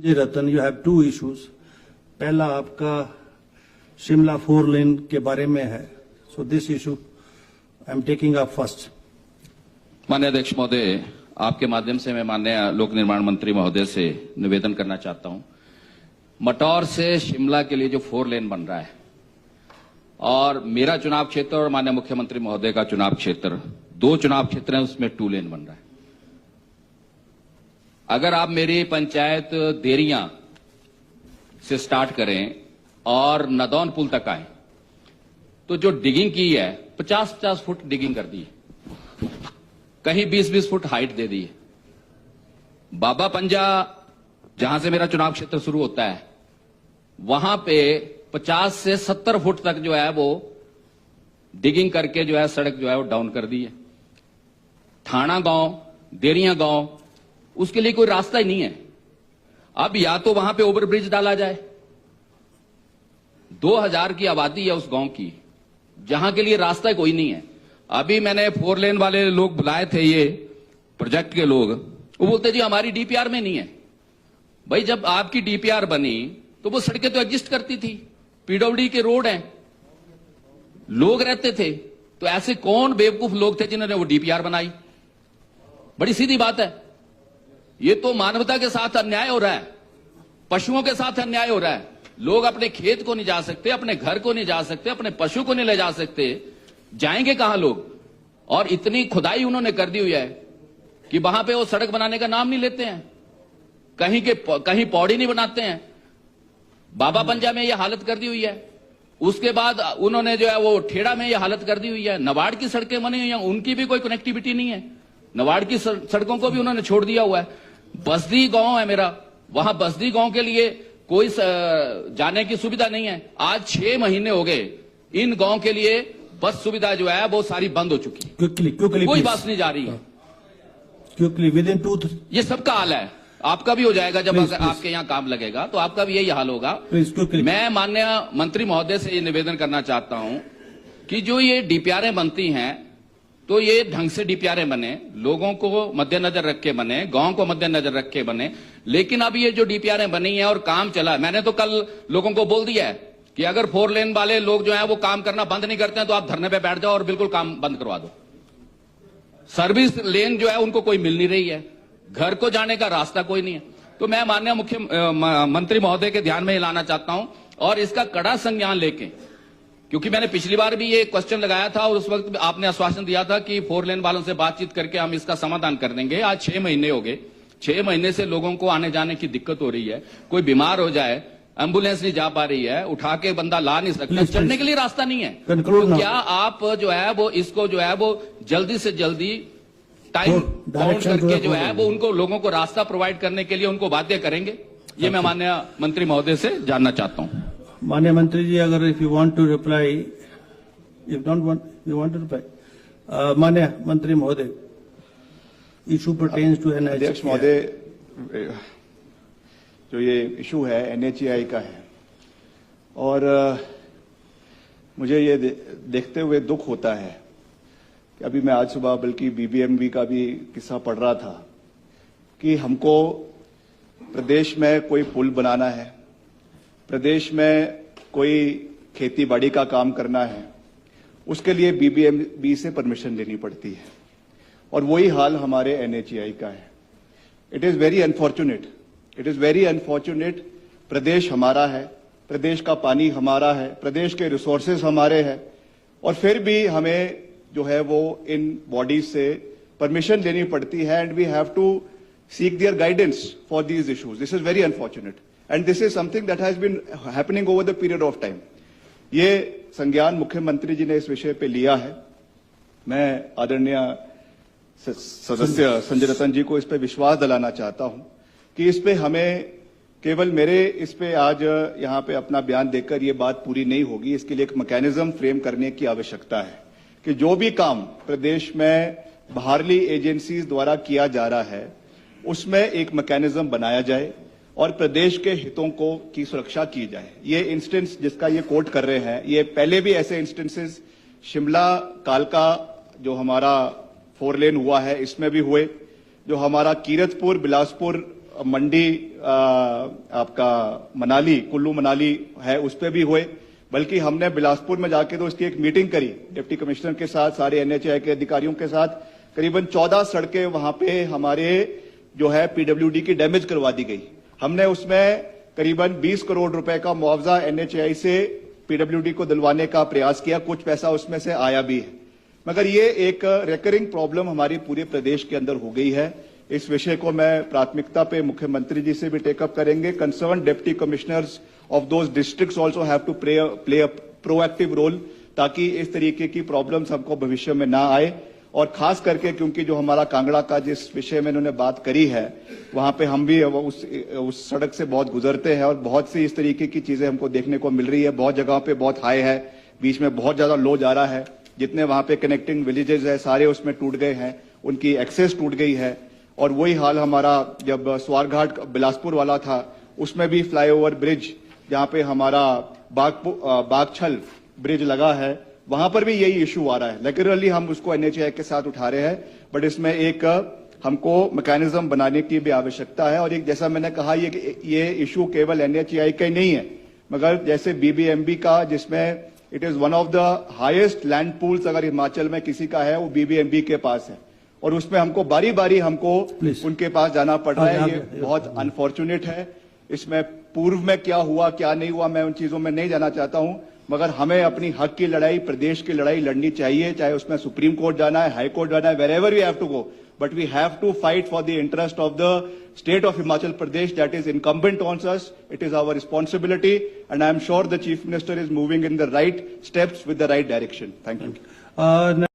Ji Ratan, you have two issues. पहला आपका Shimla 4 lane के बारे में है, so this issue I am taking up first. माननीय अध्यक्ष महोदय, आपके माध्यम से मैं माननीय लोक निर्माण मंत्री महोदय से निवेदन करना चाहता हूं। मटौर से शिमला के लिए जो 4 लेन बन रहा है और मेरा चुनाव क्षेत्र और माननीय मुख्यमंत्री महोदय का चुनाव क्षेत्र, 2 चुनाव क्षेत्र हैं, उसमें 2 लेन बन रहा है। अगर आप मेरी पंचायत देरियां से स्टार्ट करें और नदौन पुल तक आए तो जो डिगिंग की है 50-50 फुट डिगिंग कर दी है, कहीं 20-20 फुट हाइट दे दी है। बाबा पंजा जहां से मेरा चुनाव क्षेत्र शुरू होता है वहां पे 50 से 70 फुट तक जो है वो डिगिंग करके जो है सड़क जो है वो डाउन कर दी है। थाना गांव, देरिया गांव, उसके लिए कोई रास्ता ही नहीं है। अब या तो वहां पे ओवरब्रिज डाला जाए, 2000 की आबादी है उस गांव की, जहां के लिए रास्ता कोई नहीं है। अभी मैंने 4 लेन वाले लोग बुलाए थे, ये प्रोजेक्ट के लोग, वो बोलते जी हमारी डीपीआर में नहीं है। भाई जब आपकी डीपीआर बनी तो वो सड़कें तो एग्जिस्ट करती थी, पीडब्ल्यूडी के रोड हैं, लोग रहते थे, तो ऐसे कौन बेवकूफ लोग थे जिन्होंने वो डीपीआर बनाई? बड़ी सीधी बात है। ये तो मानवता के साथ अन्याय हो रहा है, पशुओं के साथ अन्याय हो रहा है। लोग अपने खेत को नहीं जा सकते, अपने घर को नहीं जा सकते, अपने पशु को नहीं ले जा सकते, जाएंगे कहां लोग? और इतनी खुदाई उन्होंने कर दी हुई है कि वहां पे वो सड़क बनाने का नाम नहीं लेते हैं, कहीं पौड़ी नहीं बनाते हैं। बाबा पंजा में ये हालत कर दी हुई है। उसके बाद उन्होंने जो है वो ठेड़ा में ये हालत कर दी हुई है। नवाड़ की सड़कें बनी हुई हैं, उनकी भी कोई कनेक्टिविटी नहीं है। नवाड़ की सड़कों को भी उन्होंने छोड़ दिया हुआ है। बसदी गांव है मेरा, वहां बसदी गांव के लिए कोई जाने की सुविधा नहीं है। आज 6 महीने हो गए इन गांव के लिए बस सुविधा जो है वो सारी बंद हो चुकी है। क्विकली कोई बस नहीं जा रही है। क्विकली विदिन 2 ये सबका हाल है। आपका भी हो जाएगा जब आपके यहाँ काम लगेगा तो आपका भी यही हाल होगा। मैं माननीय मंत्री महोदय से ये निवेदन करना चाहता हूं कि जो ये डीपीआरें बनती हैं तो ये ढंग से डीपीआरें बने, लोगों को मद्देनजर रख के बने, गांव को मद्देनजर रख के बने। लेकिन अब ये जो डीपीआरें बनी है और काम चला, मैंने तो कल लोगों को बोल दिया है कि अगर 4 लेन वाले लोग जो है वो काम करना बंद नहीं करते हैं तो आप धरने पे बैठ जाओ और बिल्कुल काम बंद करवा दो। सर्विस लेन जो है उनको कोई मिल नहीं रही है, घर को जाने का रास्ता कोई नहीं है। तो मैं माननीय मुख्यमंत्री महोदय के ध्यान में लाना चाहता हूं और इसका कड़ा संज्ञान लेके, क्योंकि मैंने पिछली बार भी ये क्वेश्चन लगाया था और उस वक्त आपने आश्वासन दिया था कि 4 लेन वालों से बातचीत करके हम इसका समाधान कर देंगे। आज 6 महीने हो गए, 6 महीने से लोगों को आने जाने की दिक्कत हो रही है। कोई बीमार हो जाए, एम्बुलेंस नहीं जा पा रही है, उठा के बंदा ला नहीं सकता, चढ़ने के लिए रास्ता नहीं है। तो क्या आप जो है वो इसको जो है वो जल्दी से जल्दी टाइम बाउंड करके जो है वो उनको लोगों को रास्ता प्रोवाइड करने के लिए उनको बाध्य करेंगे? ये मैं माननीय मंत्री महोदय से जानना चाहता हूं। माननीय मंत्री जी, अगर if you want to reply, if don't want you want to reply, माननीय मंत्री महोदय, इशू पर्टेन्स टू एनएचएआई। अध्यक्ष महोदय, जो ये इशू है एनएचएआई का है और मुझे ये देखते हुए दुख होता है कि अभी मैं आज सुबह बल्कि बीबीएमबी का भी किस्सा पढ़ रहा था कि हमको प्रदेश में कोई पुल बनाना है, प्रदेश में कोई खेती बाड़ी का काम करना है, उसके लिए बीबीएमबी से परमिशन लेनी पड़ती है और वही हाल हमारे एनएचएआई का है। It is very unfortunate, it is very unfortunate. प्रदेश हमारा है, प्रदेश का पानी हमारा है, प्रदेश के रिसोर्सेज हमारे हैं और फिर भी हमें जो है वो इन बॉडीज से परमिशन लेनी पड़ती है and we have to seek their guidance for these issues. This is very unfortunate and this is something that has been happening over the period of time. ये संज्ञान मुख्यमंत्री जी ने इस विषय पे लिया है। मैं आदरणीय सदस्य संजय रतन जी को इस पे विश्वास दिलाना चाहता हूं कि इस पे हमें केवल मेरे इस पे आज यहां पे अपना बयान देकर ये बात पूरी नहीं होगी। इसके लिए एक मैकेनिज्म फ्रेम करने की आवश्यकता है कि जो भी काम प्रदेश में बाहरली एजेंसीज द्वारा किया जा रहा है उसमें एक मैकेनिज्म बनाया जाए और प्रदेश के हितों की सुरक्षा की जाए। ये इंस्टेंस जिसका ये कोट कर रहे हैं, ये पहले भी ऐसे इंस्टेंसेस शिमला कालका जो हमारा 4 लेन हुआ है इसमें भी हुए, जो हमारा कीरतपुर बिलासपुर मंडी आपका मनाली कुल्लू मनाली है उस पर भी हुए, बल्कि हमने बिलासपुर में जाके तो इसकी एक मीटिंग करी डिप्टी कमिश्नर के साथ, सारे एनएचएआई के अधिकारियों के साथ। करीबन 14 सड़कें वहां पे हमारे जो है पीडब्ल्यूडी की डैमेज करवा दी गई। हमने उसमें करीबन 20 करोड़ रुपए का मुआवजा एनएचएआई से पीडब्ल्यूडी को दिलवाने का प्रयास किया, कुछ पैसा उसमें से आया भी है, मगर ये एक रिकरिंग प्रॉब्लम हमारी पूरे प्रदेश के अंदर हो गई है। इस विषय को मैं प्राथमिकता पे मुख्यमंत्री जी से भी टेकअप करेंगे। Concern deputy commissioners of those districts also have to play a proactive role, ताकि इस तरीके की प्रॉब्लम्स हमको भविष्य में ना आए। और खास करके क्योंकि जो हमारा कांगड़ा का जिस विषय में इन्होंने बात करी है, वहां पे हम भी उस सड़क से बहुत गुजरते हैं और बहुत सी इस तरीके की चीजें हमको देखने को मिल रही है। बहुत जगह पे बहुत हाई है, बीच में बहुत ज्यादा लो जा रहा है, जितने वहां पे कनेक्टिंग विलेजेस है सारे उसमें टूट गए हैं, उनकी एक्सेस टूट गई है। और वही हाल हमारा जब स्वारघाट बिलासपुर वाला था, उसमें भी फ्लाईओवर ब्रिज जहां पे हमारा बागछल ब्रिज लगा है, वहां पर भी यही इशू आ रहा है। रेगुलरली हम उसको एनएचएआई के साथ उठा रहे हैं, बट इसमें एक हमको मैकेनिज्म बनाने की भी आवश्यकता है। और एक जैसा मैंने कहा, ये इशू केवल एनएचएआई का ही नहीं है, मगर जैसे बीबीएमबी का, जिसमें it is one of the highest land pools अगर हिमाचल में किसी का है, वो बीबीएमबी के पास है, और उसमें हमको बारी बारी हमको उनके पास जाना पड़ रहा है। ये बहुत अनफॉर्चुनेट है। इसमें पूर्व में क्या हुआ क्या नहीं हुआ, मैं उन चीजों में नहीं जाना चाहता हूं, मगर हमें अपनी हक की लड़ाई, प्रदेश की लड़ाई लड़नी चाहिए, चाहे उसमें सुप्रीम कोर्ट जाना है, हाई कोर्ट जाना है, wherever we have to go, but we have to fight for the interest of the state of Himachal Pradesh that is incumbent on us. It is our responsibility, and I am sure the Chief Minister is moving in the right steps with the right direction. Thank you.